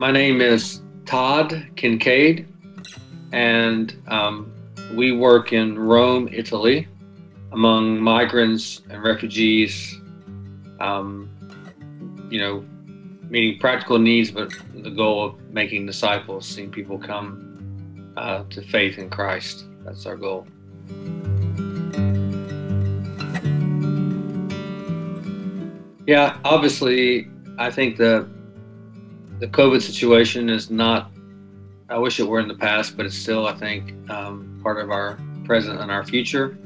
My name is Todd Kincaid, and we work in Rome, Italy, among migrants and refugees, um, meeting practical needs, but the goal of making disciples, seeing people come to faith in Christ. That's our goal. Yeah, obviously, I think the COVID situation is not, I wish it were in the past, but it's still, I think, part of our present and our future.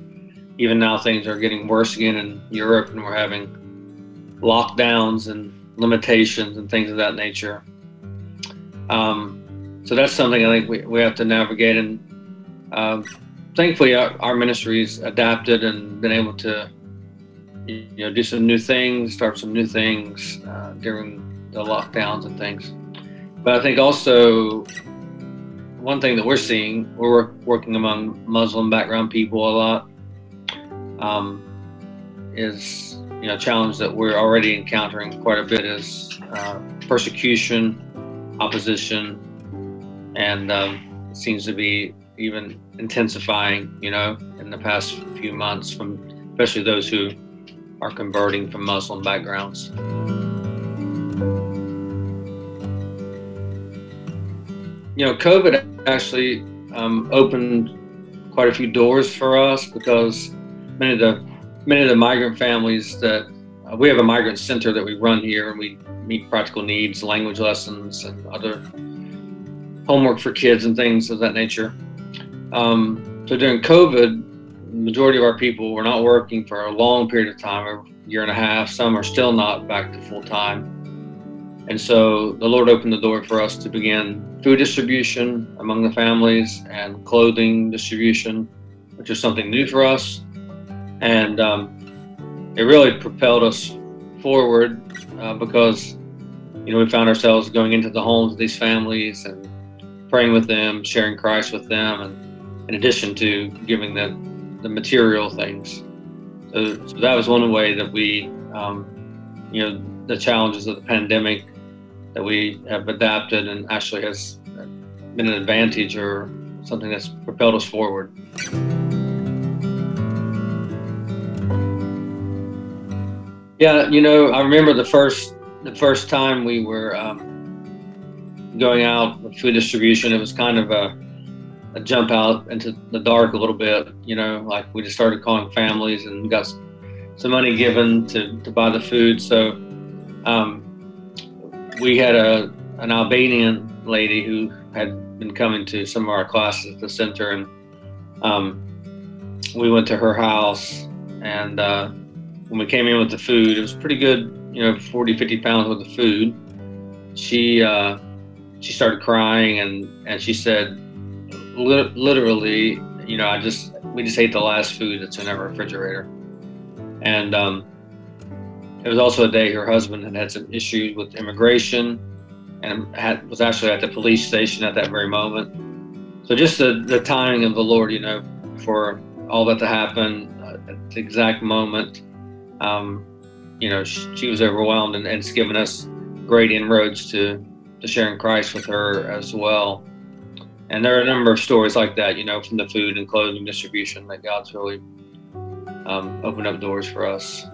Even now, things are getting worse again in Europe, and we're having lockdowns and limitations and things of that nature. So that's something I think we have to navigate. And thankfully, our ministry's adapted and been able to do some new things, start some new things during the lockdowns and things. But I think also one thing that we're seeing, we're working among Muslim background people a lot, is a challenge that we're already encountering quite a bit is persecution, opposition, and it seems to be even intensifying, in the past few months, from especially those who are converting from Muslim backgrounds. COVID actually opened quite a few doors for us because many of the migrant families that we have a migrant center that we run here, and we meet practical needs, language lessons, and other homework for kids and things of that nature. So during COVID, the majority of our people were not working for a long period of time, a year and a half. Some are still not back to full time. And so the Lord opened the door for us to begin food distribution among the families and clothing distribution, which is something new for us. And it really propelled us forward because, we found ourselves going into the homes of these families and praying with them, sharing Christ with them, and in addition to giving them the material things. So that was one way that we, the challenges of the pandemic, that we have adapted and actually has been an advantage or something that's propelled us forward. Yeah, I remember the first time we were going out with food distribution. It was kind of a jump out into the dark a little bit, like we just started calling families and got some money given to buy the food. So we had an Albanian lady who had been coming to some of our classes at the center, and we went to her house, and when we came in with the food, it was pretty good, 40, 50 pounds worth of food. She started crying, and she said, literally, we just ate the last food that's in our refrigerator. And it was also a day her husband had some issues with immigration and was actually at the police station at that very moment. So just the timing of the Lord, for all that to happen at the exact moment, she was overwhelmed, and it's given us great inroads to sharing Christ with her as well. And there are a number of stories like that, from the food and clothing distribution, that God's really opened up doors for us.